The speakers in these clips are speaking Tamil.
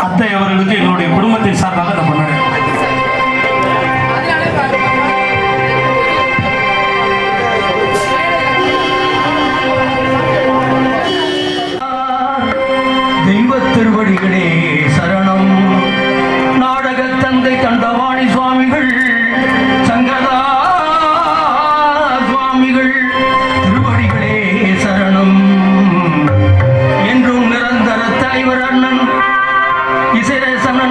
அத்தை அவர்களுக்கு என்னுடைய குடும்பத்தின் சார்பாக நான் பண்ணுறேன். தெய்வ திருவடிகளே சரணம். நாடக தந்தை தண்டவாணி சுவாமிகள், சங்கரா சுவாமிகள் திருவடிகளே சரணம். என்றும் நிரந்தர தலைவர் அண்ணன் இசைரேசன்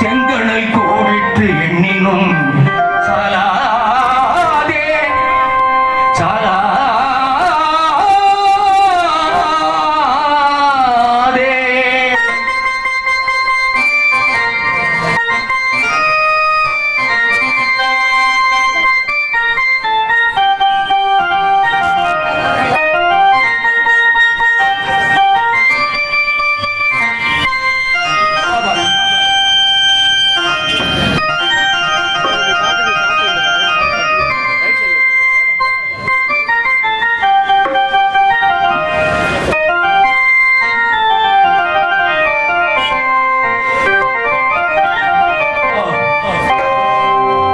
செங்கணல் கூவிட்டு எண்ணினும் சாலாதே சாலாதே.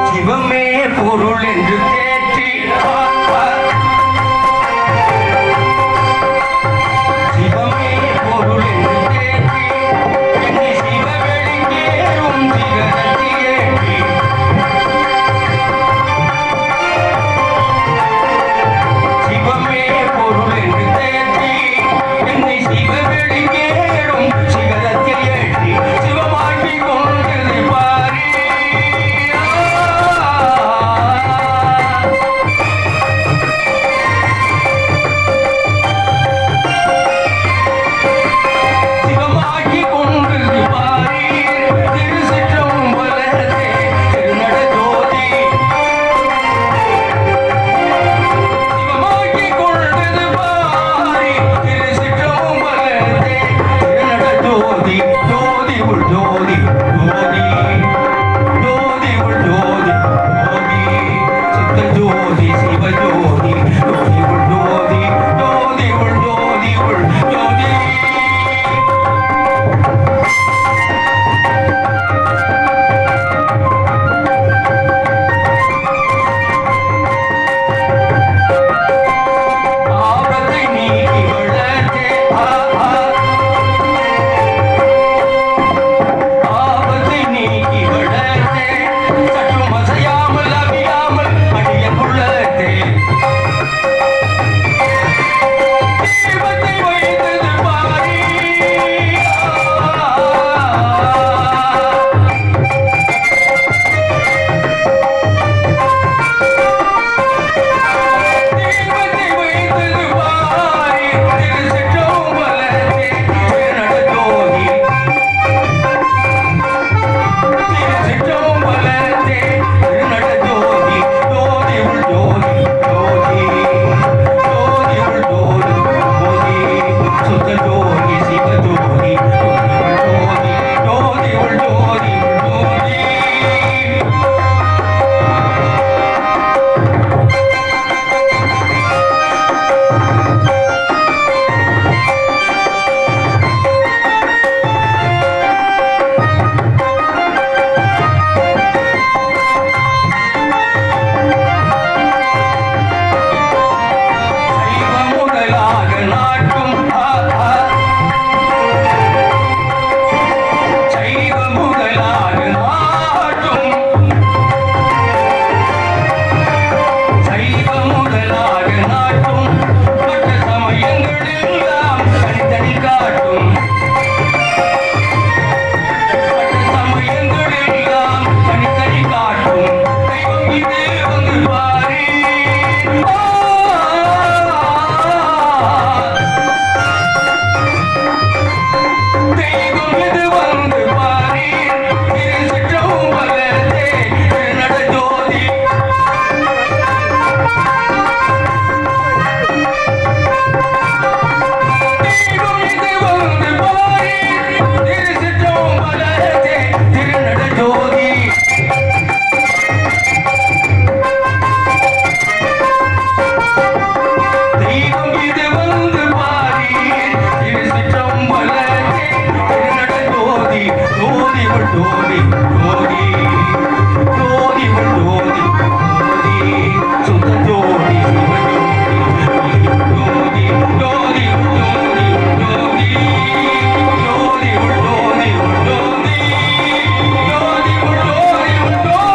சிவமே பொருள் என்று தேற்றி சிவமே பொருள் என்று தேற்றி என்னை சிவவெளிக்கேறும் சிகரத்திலேற்றி சிவமே பொருள் என்று தேற்றி என்னை சிவவெளிக்கேறும் சிகரத்தில் ஏற்றி சிவமாக்கி கொண்டது பாரி. சிவமாக்கி கொண்டது பாரி திருச்சிற்றம்பலத்தே திருநட ஜோதி. சிவமாக்கி கொண்டது பாரி திருச்சிற்றம்பலத்தே திருநட ஜோதி. ஜோதி உள் ஜோதி ஜோதி ஜோதி உள் ஜோதி ஜோதி சித்த ஜோதி சிவ ஜோதி. ஜோதி உள் ஜோதி ஜோதி உள் ஜோதி உள் ஜோதி. ஆபத்தை நீக்கி வளர்த்தே ஆபத்தை நீக்கி வளர்த்தே சற்றும் அசையாமல் அவியாமல் அடியன் உள்ளத்தே தீபத்தை வைத்தது பாரி. தீபத்தை வைத்தது பாரி திருச்சிற்றம்பலத்தே திருநட ஜோதி. திருச்சிற்றம்பலத்தே திருநட ஜோதி. ஜோதி உள் ஜோதி ஜோதி ஜோதி உள் ஜோதி ஜோதி சுத்த ஜோதி சிவ ஜோதி. ஜோதி உள் ஜோதி ஜோதி உள் ஜோதி. சைவம் முதலாக நாட்டும் சைவம் முதலாக நாட்டும் சைவம் முதலாக நாட்டும் மற்ற சமயங்களெல்லாம் தனித்தனி காட்டும். மற்ற சமயங்களெல்லாம் தனித்தனி காட்டும். தெய்வம் இது வந்து பாரி. தெய்வம் இது வந்து பாரி திருச்சிற்றம்பலத்தே திருநட ஜோதி. தெய்வம் இது வந்து பாரி திருச்சிற்றம்பலத்தே திருநட ஜோதி. தெய்வம் இது வந்து பாரி திருச்சிற்றம்பலத்தே திருநட ஜோதி. ஜோதி உள் ஜோதி ஜோதி ஜோதி உள் ஜோதி ஜோதி சுத்த ஜோதி சிவ ஜோதி. ஜோதி உள் ஜோதி ஜோதி ஜோதி உள் ஜோதி உள் ஜோதி ஜோதி உள் ஜோதி உள் ஜோதி.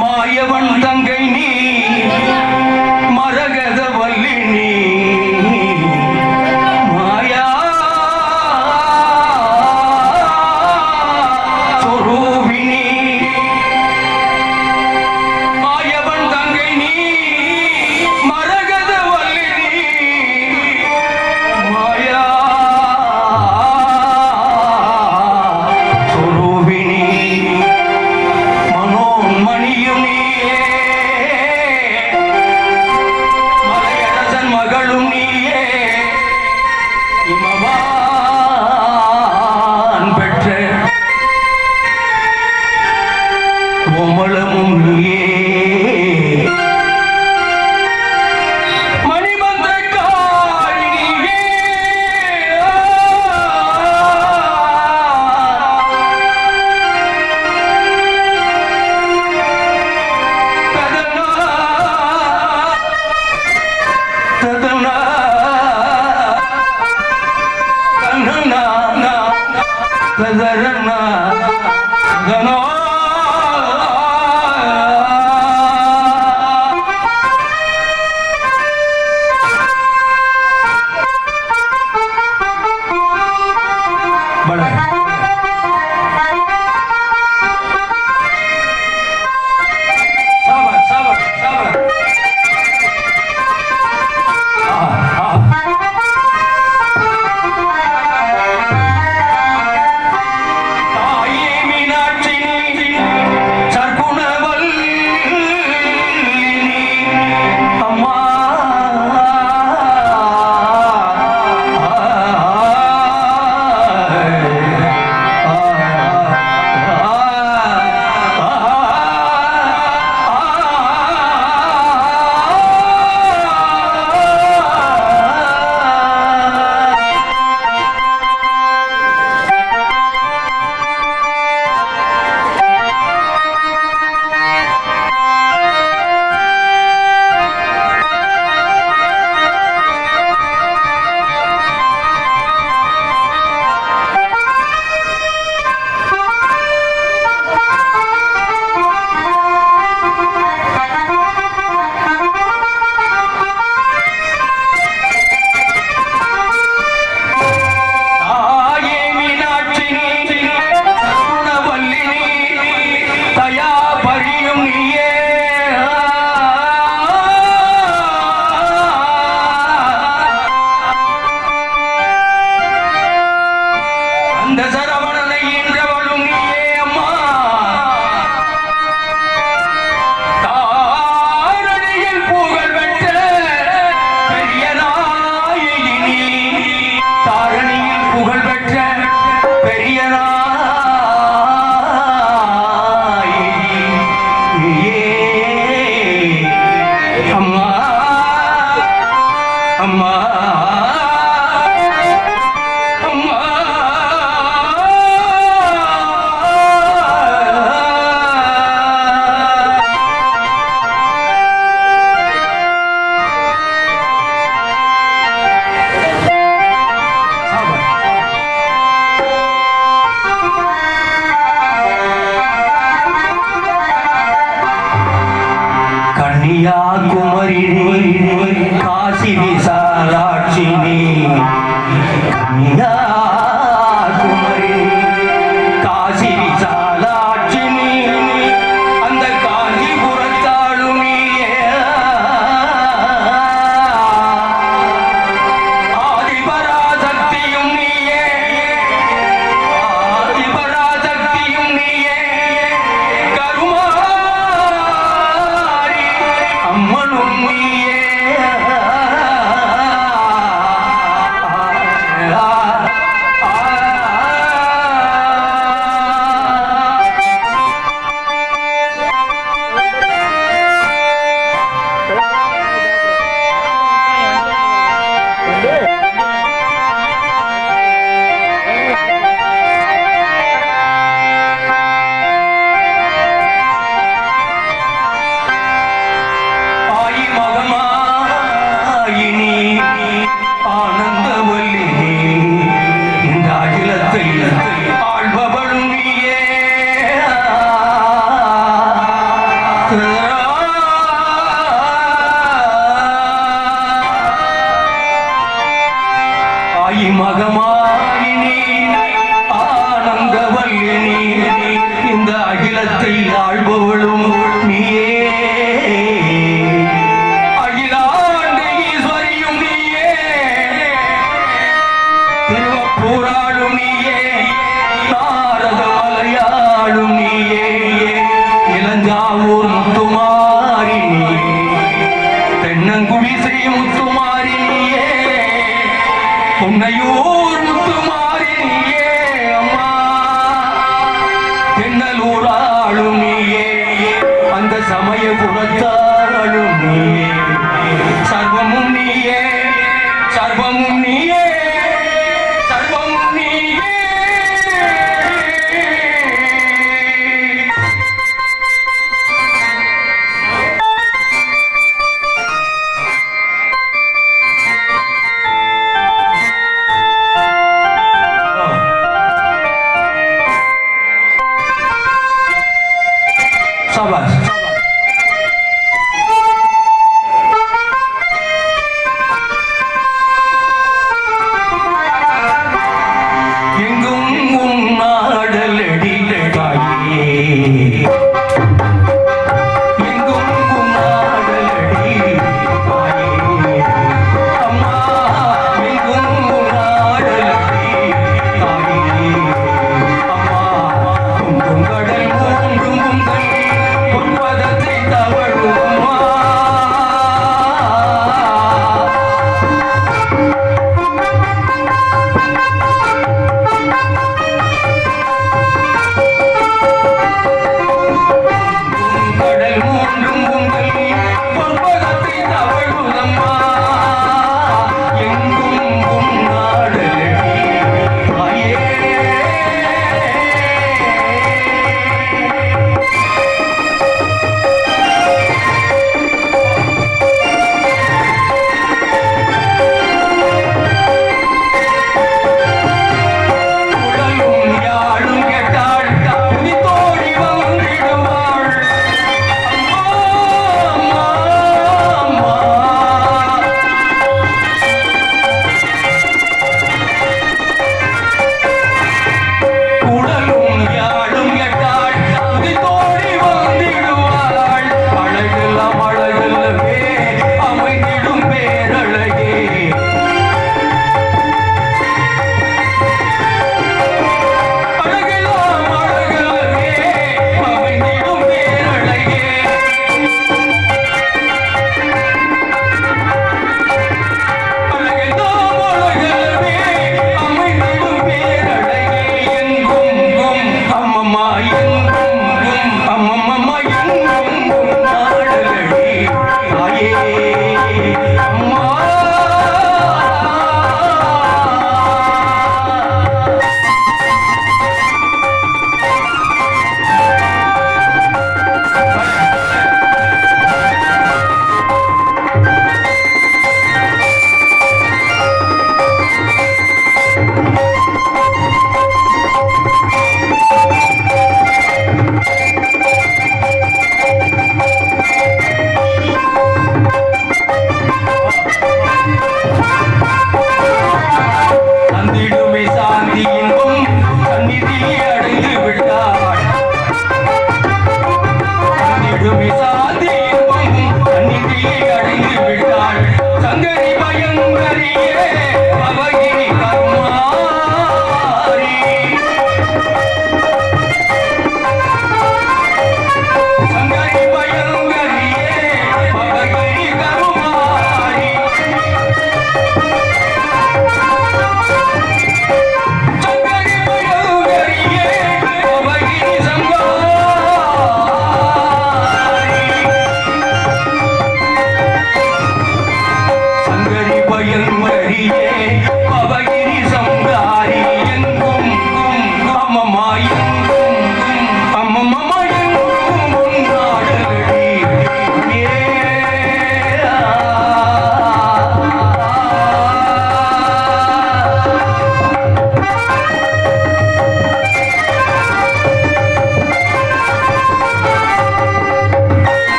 மாயவன் தங்கை நீ மரகத வல்லி நீ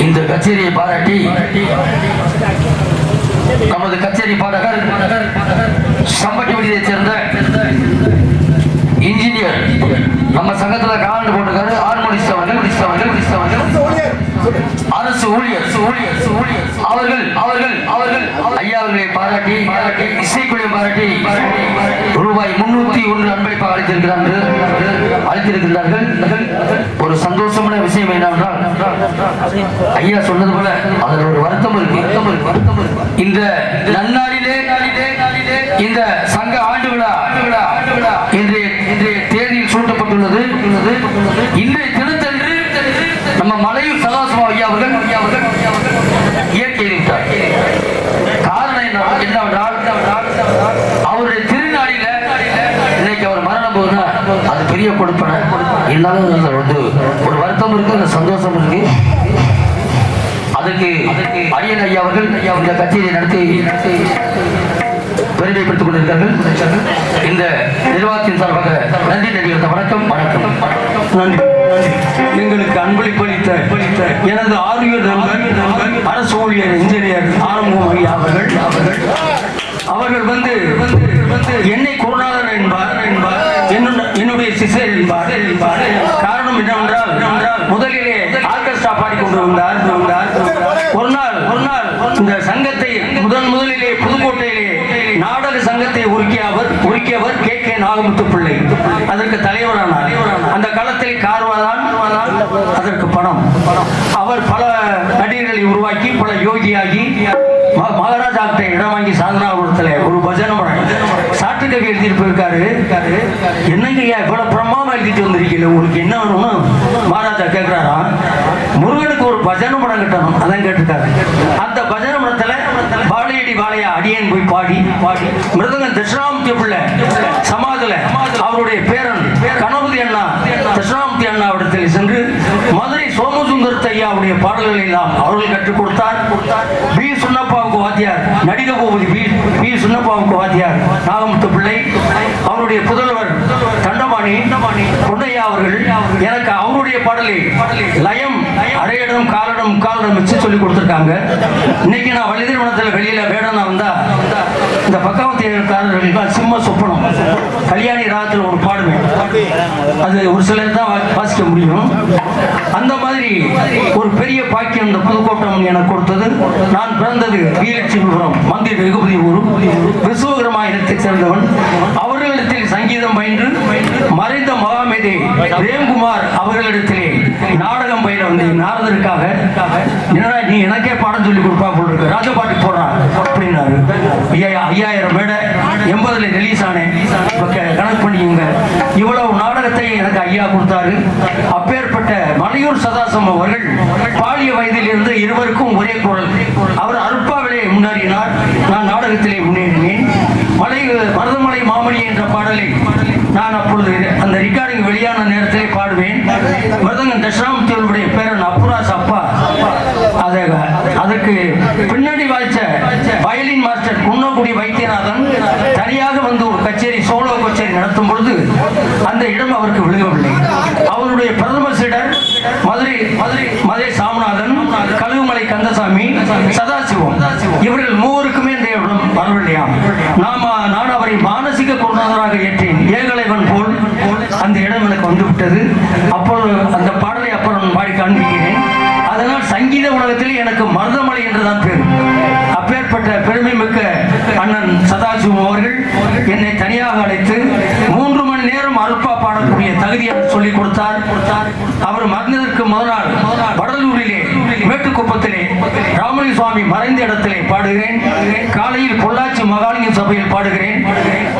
இந்த கச்சேரியை பாராட்டி நமது கச்சேரி பாடகர் சம்பட்டிவடியைச் சேர்ந்த இன்ஜினியர் நம்ம சங்கத்துல காலண்டு போட்டிருக்காரு ஹார்மோனிஸ்ட் அரசு ஊழியர் அவர்கள் ஐயா அவர்களை பாராட்டி இசைக்குழுவை பாராட்டி ரூபாய் 301 அன்பளிப்பாக அளித்திருக்கிறார்கள். ஒரு சந்தோஷமான விஷயம் என்னவென்றால் ஐயா சொன்னது போல அதில் ஒரு வருத்தம் இருக்கு. இந்த நன்னாளிலே இந்த சங்க ஆண்டு விழா இன்றைய தேதியில் சூட்டப்பட்டுள்ளது. இன்றைய தினத்தன்று நம்ம மலையூர் சதாசிவம் ஐயா அவர்கள் இயற்கை இருக்கிறார். காரணம் என்னவென்றால் அவருடைய திருநாளில இன்னைக்கு அவர் மரணம் போதுன்னா அது பெரிய கொடுப்பன. இருந்தாலும் வந்து ஒரு வருத்தம் இருக்கு, அந்த சந்தோஷம் இருக்கு. அதுக்கு அரியன் ஐயா அவர்கள் இந்த கச்சேரியை நடத்தி பெருமைப்படுத்திக் கொண்டிருக்கிறார்கள். இந்த நிர்வாகத்தின் சார்பாக நன்றி நடிகர் வணக்கம். நன்றி. எங்களுக்கு அன்பளிப்பளித்த எனது ஆரியர் நண்பன் அரசு ஊழியர் இன்ஜினியர் ஆரம்பம் ஐயா அவர்கள் வந்து என்னை குருநாதன் என்பார், என்னுடைய சிசர் என்பார். காரணம் என்னவென்றால் முதலிலே ஆர்கெஸ்ட்ரா பாடிக்கொண்டு வந்தார். ஒரு நாள் இந்த சங்கத்தை முதலிலே புதுக்கோட்டையிலே நாடக சங்கத்தை உருக்கியவர் KK நாகமுத்து பிள்ளை அதற்கு தலைவரானார். அந்த காலத்தில் கார்வாதான் அதற்கு பணம். அவர் பல நடிகர்களை உருவாக்கி பல யோகியாகி மகாராஜா இடம் வாங்கி சாதனாபுரத்தில் ஒரு பஜனை சாட்டு கவி எழுதிட்டு போயிருக்காரு. என்னங்க இவ்வளவு பிரமாமா எழுதிட்டு வந்திருக்கீங்க, உங்களுக்கு என்ன வேணும்னு மகாராஜா கேட்கிறாரா. முருகனுக்கு ஒரு பஜனை படம் கட்டணும், அதான் கேட்டிருக்காரு. அந்த பஜனை படத்துல பாலையடி வாழையா அடியேன் போய் பாடி மிருதங்கன் தட்சிணாமூர்த்தி பிள்ளை சமாதில அவருடைய பேரன் கணபதி அண்ணா தட்சிணாமூர்த்தி அண்ணாவிடத்தில் சென்று மதுரை சோமசுந்தரத்து ஐயாவுடைய பாடல்களை எல்லாம் அவர்கள் கற்றுக் கொடுத்தார். பி சுண்ணப்பாவுக்கு வாத்தியார், நடிக பூபதி பி சுண்ணப்பாவுக்கு வாத்தியார் நாகமுத்து பிள்ளை, அவருடைய புதல்வர் தண்டபாணி பொன்னையா அவர்கள் எனக்கு அவருடைய பாடலை லயம் அரையிடம் காலடம் காலடம் வச்சு சொல்லி கொடுத்துருக்காங்க. இன்னைக்கு நான் வழி திருமணத்தில் வெளியில வேடனா வந்தா இந்த பக்கவத்தியக்காரர்கள் சிம்ம சொப்பனம் கல்யாணி ராகத்தில் ஒரு பாடுவேன். அது ஒரு சிலர் தான் வாசிக்க முடியும். அந்த மாதிரி ஒரு பெரிய பாக்கியம் இந்த புதுக்கோட்டம் எனக்கு கொடுத்தது. நான் பிறந்தது வீரட்சிபுரம் மந்திரி வெகுபதி ஊர் விசுவகிரமா இனத்தை சேர்ந்தவன். அவர்களிடத்தில் சங்கீதம் பயின்று மறைந்த மகாமேதை பிரேம்குமார் அவர்களிடத்திலே நாடகம் பயில வந்து நாரதருக்காக நீ எனக்கே பாடம் சொல்லி கொடுப்பா போல் இருக்கு, ராஜபாட்டி போடுறான் அப்படின்னாரு. 5000 மேடை 80ல் ரிலீஸ் ஆனேன். கணக்கு பண்ணிக்கோங்க, இவ்வளவு நாடகத்தை எனக்கு ஐயா கொடுத்தாரு. அப்பேற்பட்ட மலையூர் சதாசிவம் அவர்கள் பாலிய வயதில் இருந்து இருவருக்கும் ஒரே குரல். அவர் அருப்பாவிலே முன்னேறினார், நான் நாடகத்திலே முன்னேறினேன். மருதமலை மாமணி என்ற பாடலை நான் அப்பொழுது அந்த ரெக்கார்டிங் வெளியான நேரத்திலே பாடுவேன். மிருதங்கன் தட்சிணாமூர்த்தியுடைய பேரன் அப்புராஸ் அப்பா அதற்கு பின்னாடி வாய்ச்ச வயலின் மாஸ்டர் குன்னக்குடி வைத்தியநாதன் தனியாக வந்து ஒரு கச்சேரி சோலோ கச்சேரி நடத்தும் பொழுது அந்த இடம் அவருக்கு விழுகவில்லை. அவருடைய பிரதம சீடர் மதுரை சாமிநாதன், கழுகுமலை கந்தசாமி, சதாசிவம் இவர்கள் மூவருக்குமே இந்த இடம் வரவில்லையாம். நான் அவரை மானசீக குருநாதராக ஏற்றேன். ஏகலைவன் போல் அந்த இடம் எனக்கு வந்துவிட்டது. அப்பொழுது அந்த பாடலை அப்புறம் பாடி காண்பிக்கிறேன். அதனால் சங்கீத உலகத்தில் எனக்கு மருதமலை என்றுதான் பேர். அப்பேற்பட்ட பெருமை மிக்க அண்ணன் சதாசிவம் அவர்கள் என்னை தனியாக அழைத்து 3 மணி நேரம் அல்பா பாடக்கூடிய தகுதியை சொல்லிக் கொடுத்தார். அவர் மறந்ததற்கு முதல் வடலூரிலே மேட்டுக்குப்பத்திலே ராமலிங்க சுவாமி மறைந்த இடத்திலே பாடுகிறேன். காலையில் பொள்ளாச்சி மகாலிங்க சபையில் பாடுகிறேன்.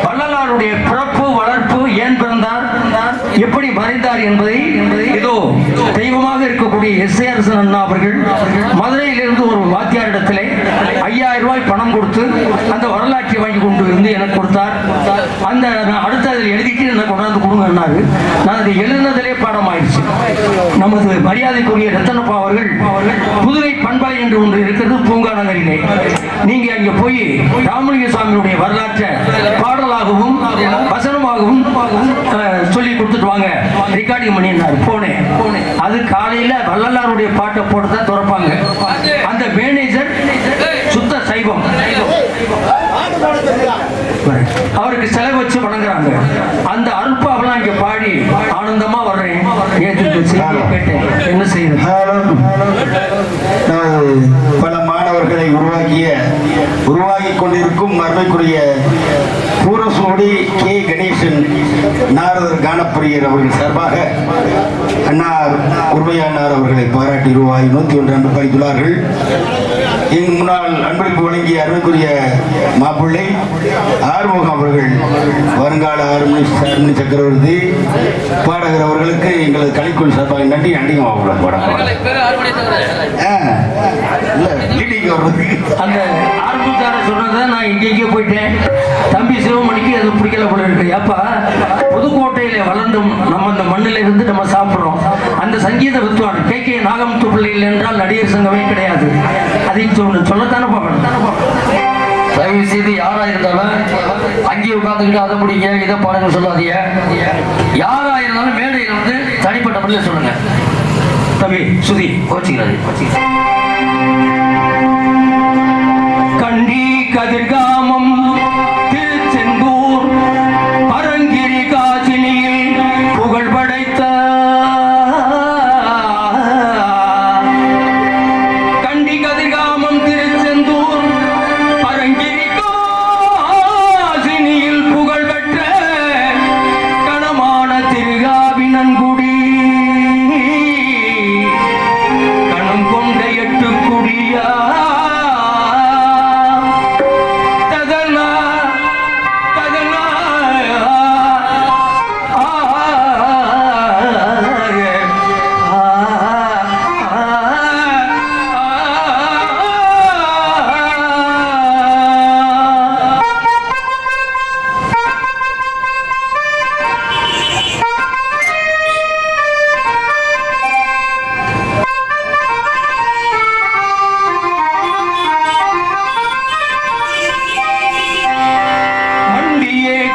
வள்ளலாருடைய பிறப்பு வளர்ப்பு, ஏன் பிறந்தார், எப்படி மறைந்தார் என்பதை இதோ தெய்வமாக இருக்கக்கூடிய SAR அண்ணா அவர்கள் மதுரையிலிருந்து ஒரு வாத்தியாரிடத்திலே 5000 ரூபாய் பணம் கொடுத்து அந்த வரலாற்றை வாங்கி கொண்டு வந்து எனக்கு கொடுத்தார். அந்த அடுத்த அதில் எழுதிட்டு எனக்கு கொண்டாந்து கொடுங்கன்னாரு. நான் அதை எழுதினதிலே பாடம் ஆயிடுச்சு. நமது மரியாதைக்குரிய ரத்தனப்பா அவர்கள் புதுவை பண்பாய் என்று ஒன்று இருக்கிறது பூங்கா நகரிலே. நீங்க அங்க போய் ராமலிங்க சுவாமியுடைய வரலாற்றை பாடலாகவும் வசனமாகவும் சொல்லி கொடுத்துட்டு வாங்க, ரெக்கார்டிங் பண்ணினார். போனேன். அது காலையில வள்ளலாருடைய பாட்டை போட்டு தான் திறப்பாங்க. அந்த மேனேஜர் சுத்த சைவம், அவருக்கு செலவு வச்சு வணங்குறாங்க. அந்த அருப்பாவெல்லாம் இங்க பாடி ஆனந்தமா வர்றேன். நேற்று செய்தியை கேட்டேன், என்ன செய்யணும். பல மாணவர்களை உருவாகி கொண்டிருக்கும் மரபைக்குரிய பூரசோடி கே கணேசன் நாரதர் கானப்பிரியர் அவர்கள் சார்பாக அன்னார் உரிமையானார் அவர்களை பாராட்டி ரூபாய் 101 அன்பு பளித்துள்ளார்கள். என் முன்னால் அன்பளிப்பு வழங்கிய அருமைக்குரிய மாப்பிள்ளை ஆறுமுகம் அவர்கள் வருங்கால ஆறுமணி சக்கரவர்த்தி பாடகர் அவர்களுக்கு எங்களது கலைக்குழு சார்பாக நன்றி. அண்டிகம் அந்த ஆர்வத்தார சொன்னதை நான் எங்கெங்கே போயிட்டேன். தம்பி சிவமணிக்கு அது பிடிக்கல போல இருக்கு. அப்பா புதுக்கோட்டையில வளர்ந்தும் நம்ம அந்த மண்ணில இருந்து நம்ம சாப்பிட்றோம். அந்த சங்கீத வித்வான் கே நாகமுத்து பிள்ளைகள் என்றால் நடிகர் சங்கமே கிடையாது. அதை சொல்லத்தானே பார்க்கணும். தயவு செய்து யாரா இருந்தாலும் அங்கேயே உட்காந்துக்கிட்டு அதை முடிங்க இதை பாருங்க சொல்லாதீங்க. யாரா இருந்தாலும் மேடையில் வந்து தனிப்பட்ட முறையில் சொல்லுங்க. தம்பி சுதி கோச்சிக்கிறாரு. கண்டி கதிர்காமம் திருச்செந்தூர் பரங்கிரி காசினியில் புகழ் படைத்த கண்டி கதிர்காமம் திருச்செந்தூர் பரங்கிரி காசினியில் புகழ் பெற்ற கணமான திருகாவினன்குடி கணம் கொண்ட 8 குடியா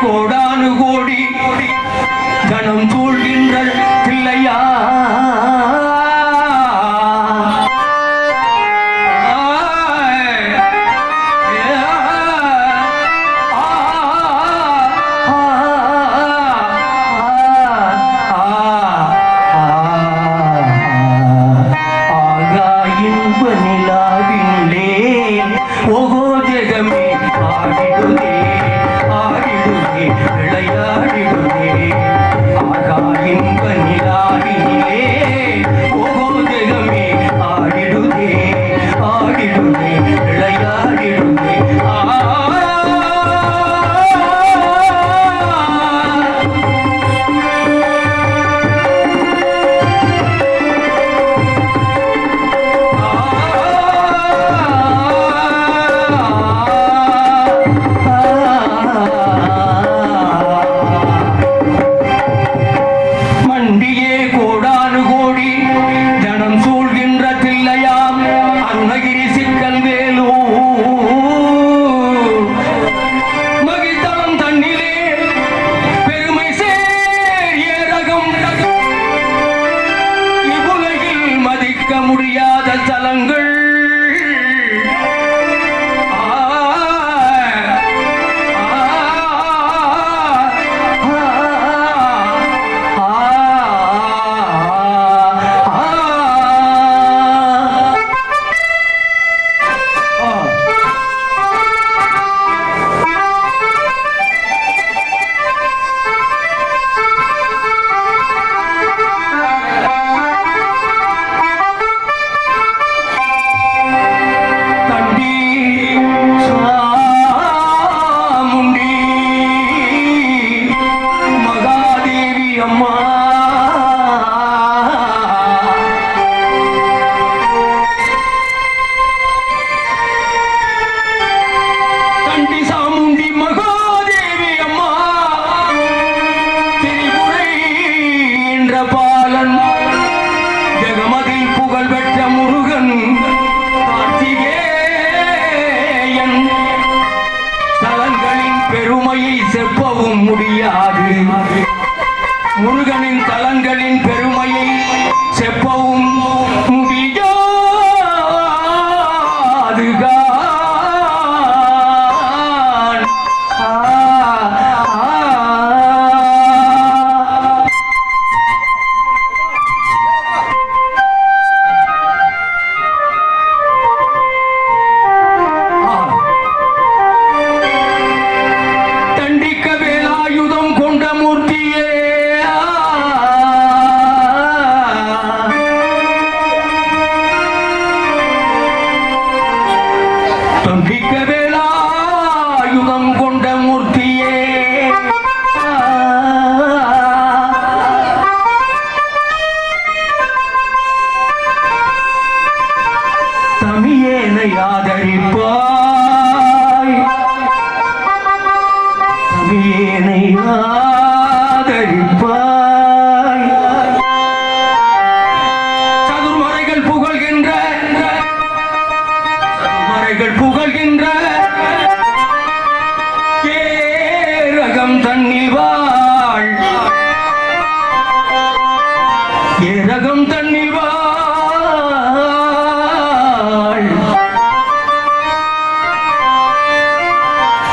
கோடானு கோடி கணம் சூழ்கின்ற பிள்ளையா ஆகா இன்ப நிலாவினிலே ஓகோ ஜெகமே ஆடிடுதே விளையாடிடுதே. ஆகா இன்ப நிலாவினிலே ஓகோ ஜெகமே ஆடிடுதே விளையாடிடுதே. மண்டியே கோடானு கோடி ஜனம் சூழ்கின்ற தில்லையாம் அருணகிரி சிக்கல் வேலூர் மகிழ்தளம் தண்ணிலே பெருமை சேர் ஏரகம் இவ்வுலகில் மதிக்க முடியாத தலங்கள் என்னை ஆதரிப்பாய் என்னை ஆதரிப்பாய் சதுர்மறைகள் புகழ்கின்ற ஏரகம் தன்னில் வாழ் ஏரகம் தன்னில் வாழ்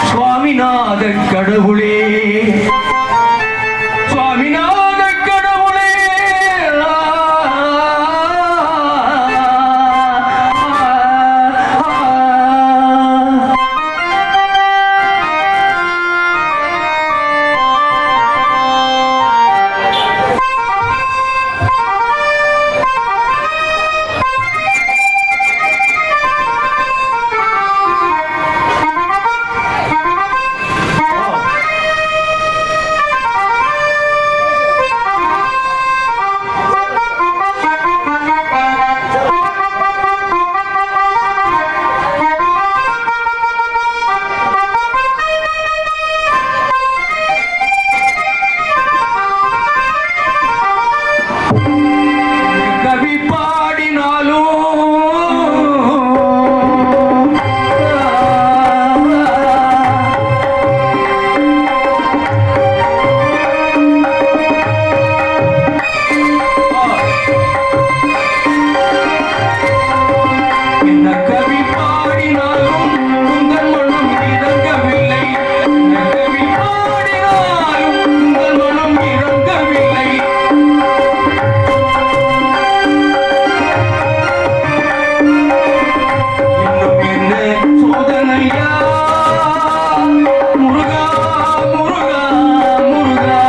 சுவாமிநாத கடவுளே சுவாமிநாத கடவுளே கவி பாடினாலும் என்ன கவி பாடினாலும் உங்கள் மனம் இறங்கவில்லை என்ன கவி பாடினாலும் உங்கள் மனம் இறங்கவில்லை இன்னும் என்ன சோதனையா முருகா முருகா முருகா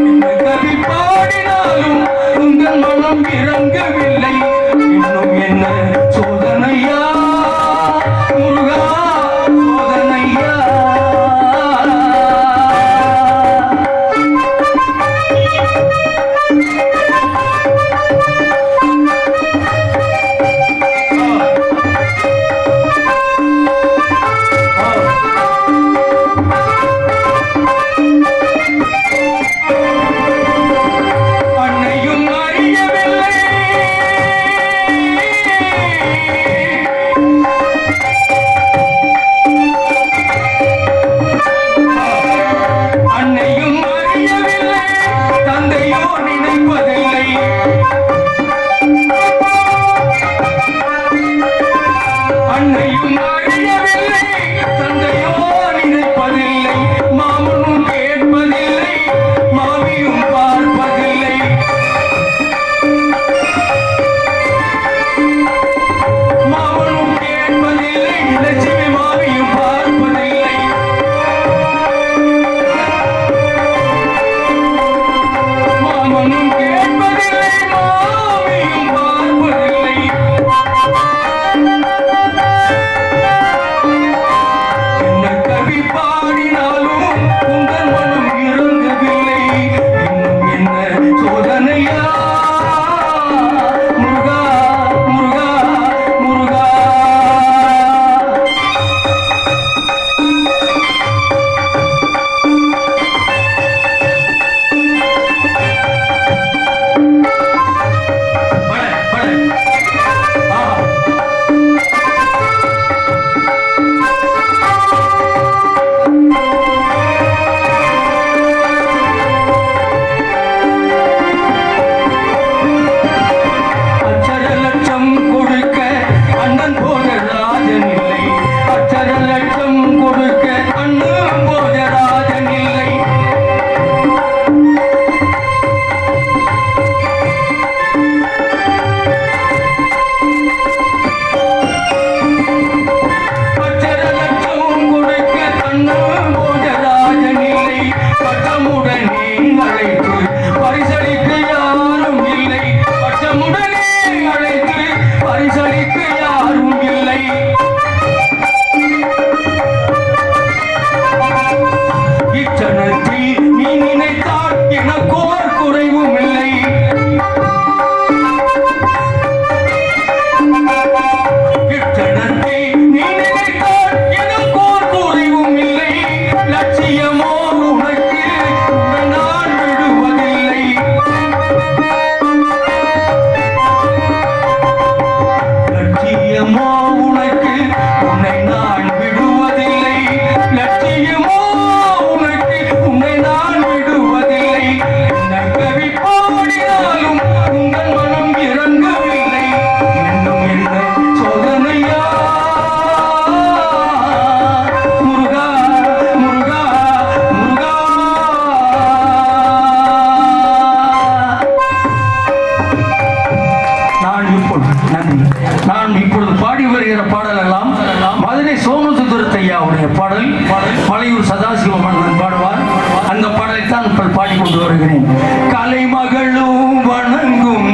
என்ன கவி பாடினாலும் உங்கள் மனம் இறங்கவில்லை இன்னும் என்ன சோதனையா முருகா சோதனையா அன்னையும் அறியவில்லை மலையூர் சதாசிவ மன்னன் பாடுவார். அந்த பாடலைத்தான் இப்போ பாடிக்கொண்டு வருகிறேன். கலைமகளும் வணங்கும்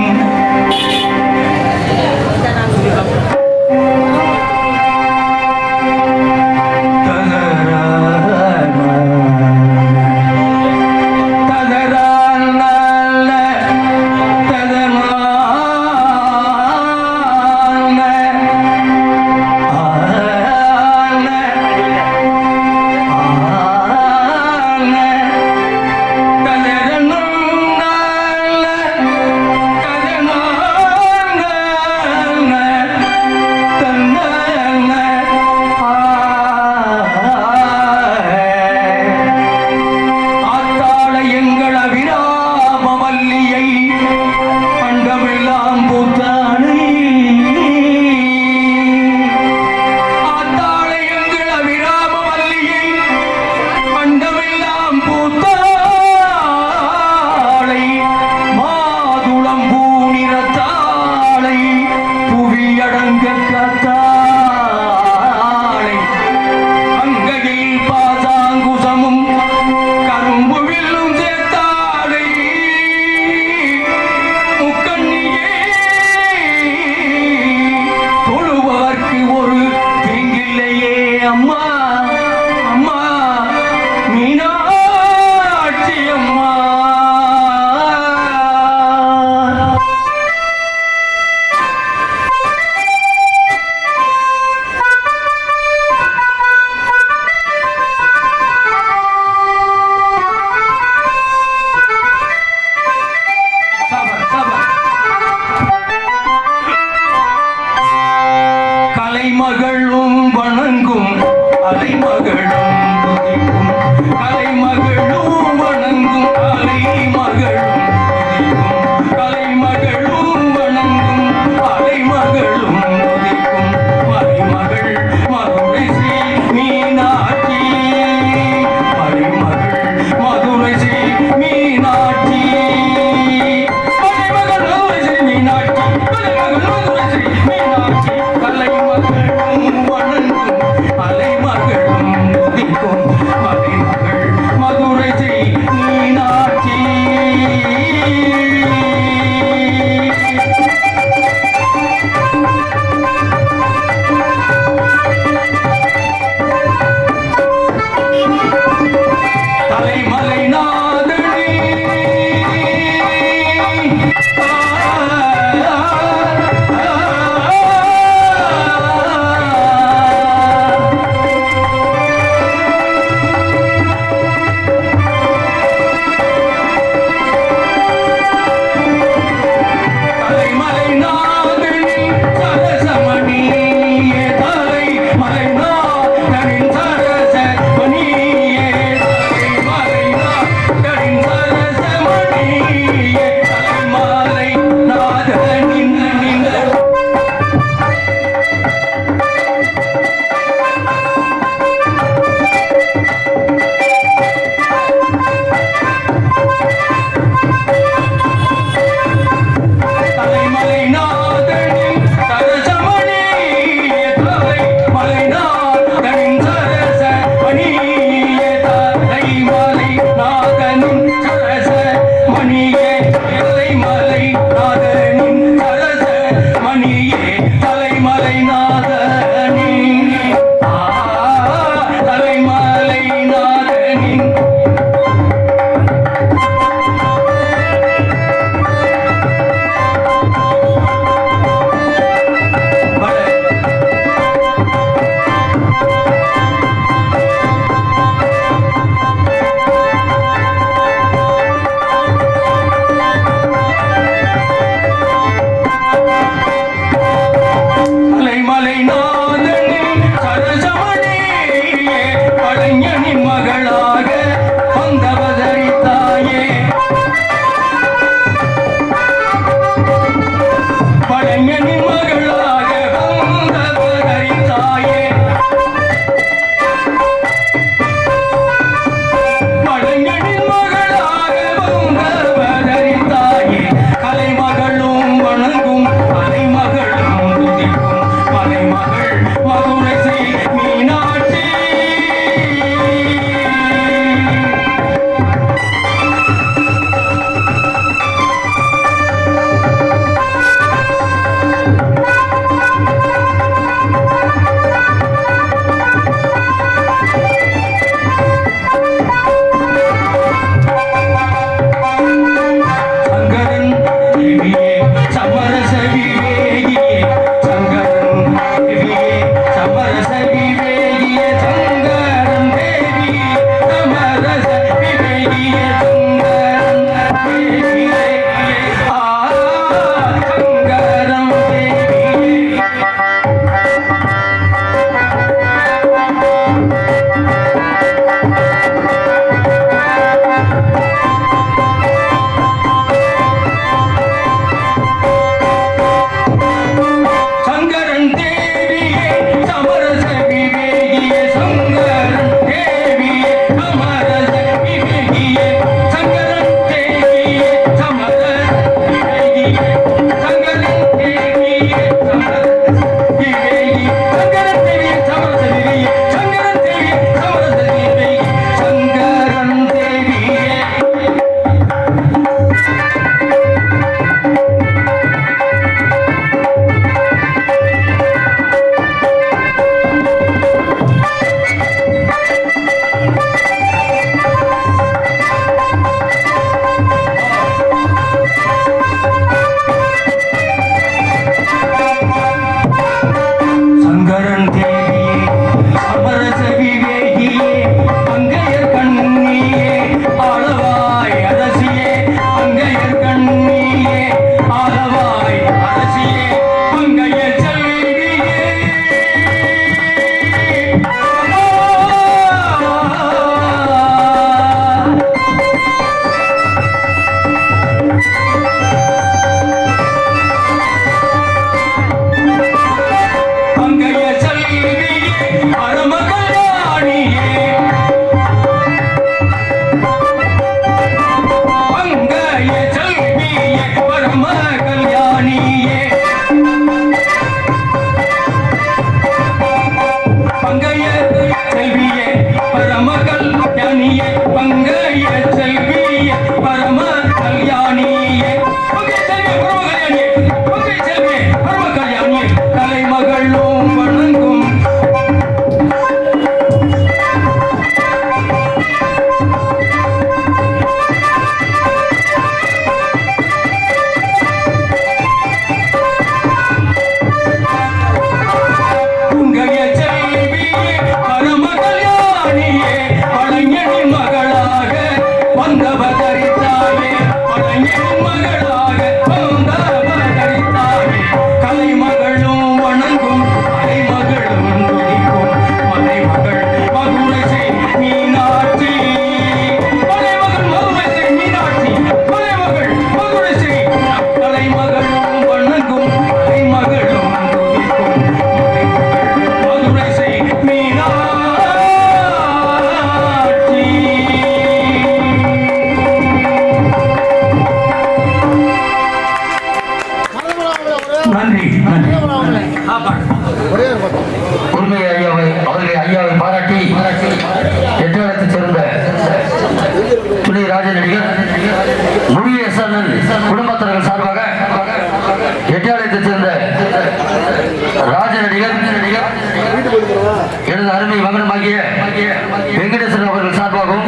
அவர்கள் சார்பாகவும்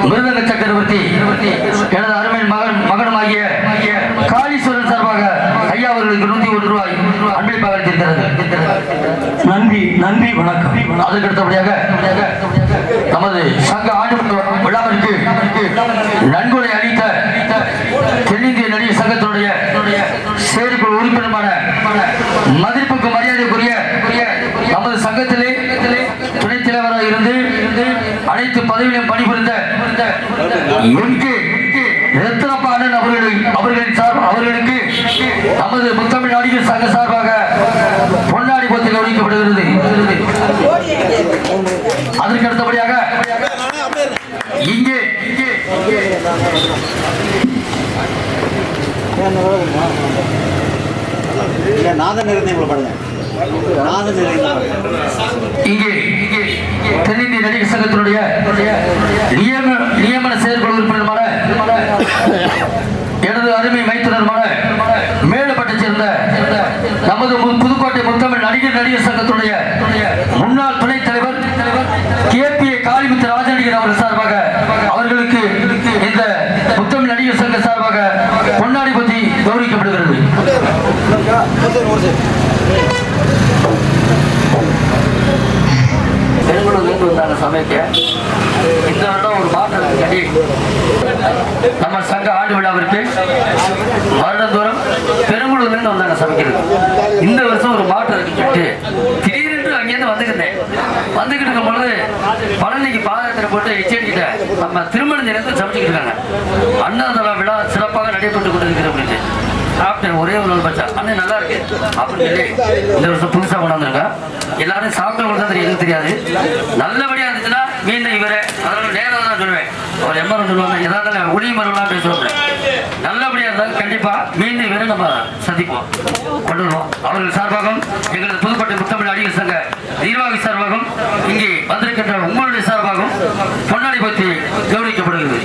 மிருதங்க சக்கரவர்த்தி எனது அருமை மகனுமாகிய காளீஸ்வரன் சார்பாக ஐயா அவர்களுக்கு 101 ரூபாய் அன்பளிப்பாக அளித்திருக்கிறது. நன்றி வணக்கம். அதற்கு அடுத்தபடியாக நமது சங்க ஆண்டு விழாவிற்கு நன்கொடை அளித்த தென்னிந்திய நடிகர் சங்கத்தினுடைய செயற்குழு உறுப்பினருமான மதிப்புக்கு மரியாதைக்குரிய நமது சங்கத்திலே துணைத் தலைவராக இருந்து அனைத்து பதவியிலும் பணிபுரிந்த ரத்னப்பா அண்ணன் அவர்களுக்கு நமது முத்தமிழ் நடிகர் சங்க சார்பாக பொன்னாடி போத்தி கௌரவிக்கப்படுகிறது. அதற்கு அடுத்தபடியாக இங்கே இங்கே தென்னிந்திய நடிகர் சங்கத்தினுடைய நியமன செயற்குழு உறுப்பினருமான எனது அருமை மைத்துனருமான மேலுப்பட்டை சேர்ந்த நமது புதுக்கோட்டை முத்தமிழ் நடிகர் சங்கத்துடைய முன்னாள் துணைத் தலைவர் KPA காளிமுத்து ராஜநடிகர் அவர்கள் சார்பாக அவர்களுக்கு இந்த முத்தமிழ் நடிகர் சங்க சார்பாக பொன்னாடி பத்தி கௌரவிக்கப்படுகிறது. பெருங்குளூர்லேருந்து வந்தாங்க சமைக்க. இந்த வருடம் ஒரு மாற்றம் கட்டி நம்ம சங்க ஆண்டு விழாவிற்கு வருடந்தோறும் பெருங்குளூர்லேருந்து வந்தாங்க சமைக்கிறது. இந்த வருஷம் ஒரு மாற்றம் இருக்குன்னு திடீரென்று அங்கேருந்து வந்துக்கிட்டு இருக்கும் பொழுது பழனிக்கு பாதத்தில் போட்டு இச்சேடிக்கிட்ட நம்ம திருமணம் நேரத்தில் சமைச்சிக்கிட்டு இருக்காங்க. அன்னதான விழா சிறப்பாக நடைபெற்று கொண்டிருக்கிற அப்படின்னு சாப்பிட்டேன். ஒரே ஒரு நாள் பச்சா அண்ணன் நல்லா இருக்கு அப்படின்னு சொல்லி இந்த வருஷம் புதுசாக கொண்டாந்துருக்கேன். எல்லாரும் சாப்பிட்டவங்களுக்கு தான் தெரியும், எனக்கு தெரியாது. நல்லபடியாக இருந்துச்சுன்னா மீண்டும் இவரே அதனால நேரம் தான் சொல்லுவேன். அவர் எம்ஆர் சொல்லுவாங்க, ஏதாவது ஒளி மரம்லாம் பேசுவாங்க. நல்லபடியாக இருந்தாலும் கண்டிப்பாக மீண்டும் இவரை நம்ம சந்திப்போம், கொண்டு வருவோம். அவர்கள் சார்பாகவும் எங்களது புதுக்கோட்டை முத்தமிழ் நடிகர் சங்க நிர்வாகி சார்பாகவும் இங்கே வந்திருக்கின்ற உங்களுடைய சார்பாகவும் பொன்னாடி பற்றி கௌரவிக்கப்படுகிறது.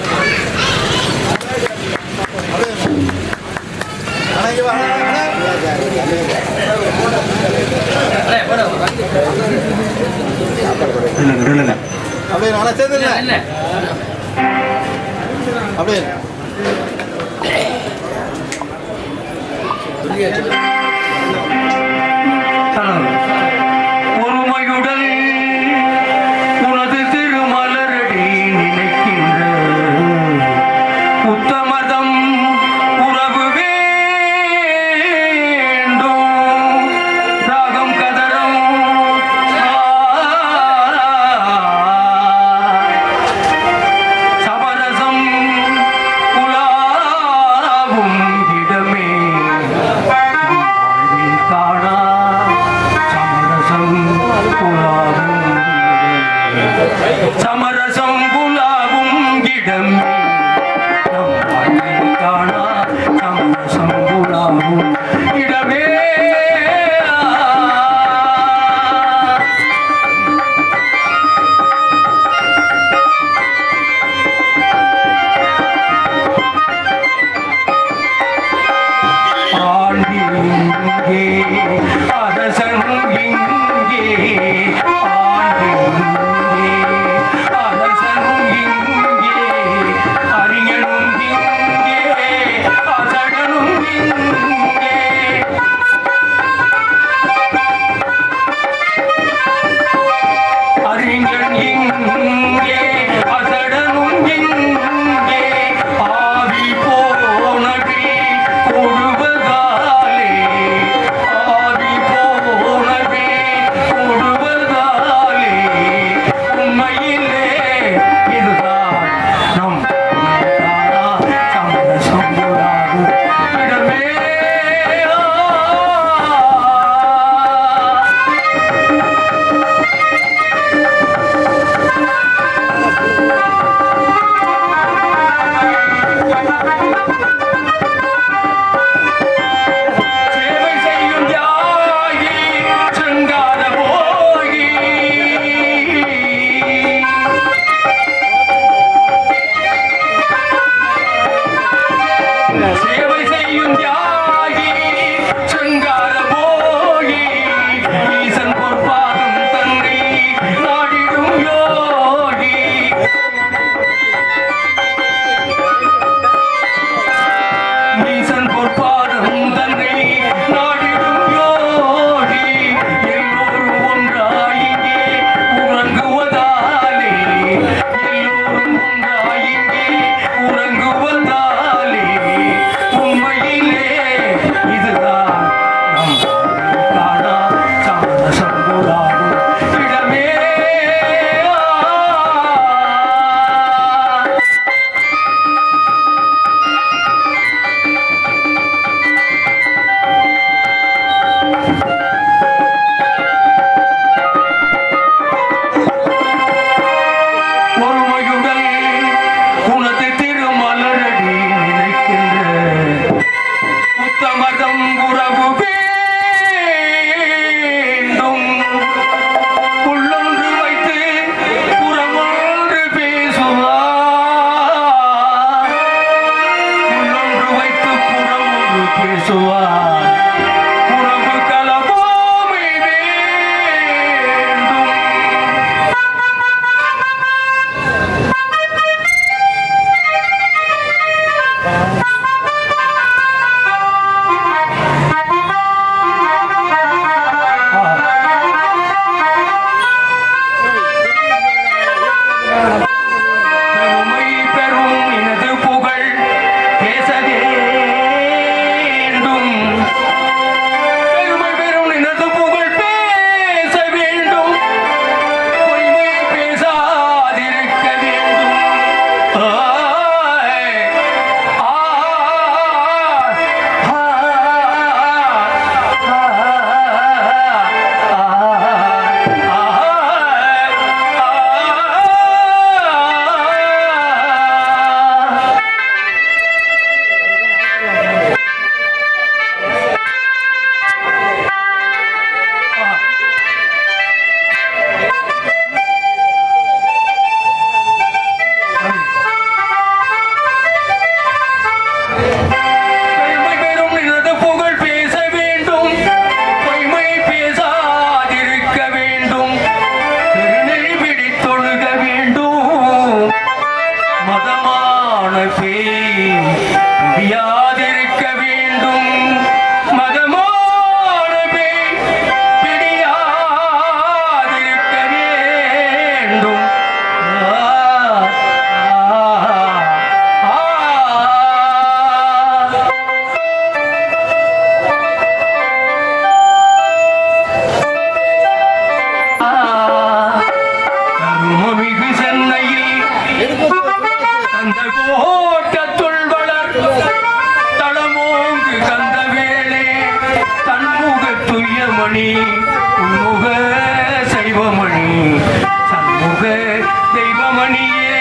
அப்படியே நல்லா சேர்ந்து அப்படியே ஒருமையுடன் உனது திருமலரடி நினைக்கின்ற உத்தமதம் உறவு வேண்டும். ராகம் கதரம் சமரசம் உலாவும் இடமே வாழ்வில் காணா சமரசம் புலாவும் இடம் நம் வாழ்வில் காணா சமரசம் புலாவும் இடமே. ஆண்டி இங்கே அரசன் இங்கே ஆண்டி இங்கே மதமான பேய் பிடியாதிருக்க வேண்டும் மதமான பேய் பிடியாதிருக்க வேண்டும் கருமமிகு சென்னையில் அந்த கோட்டத்துள் வளர் தளமோங்கு கந்த வேளே தன்முக துய்யமணி உன்முக சைவமணி சண்முக தெய்வமணியே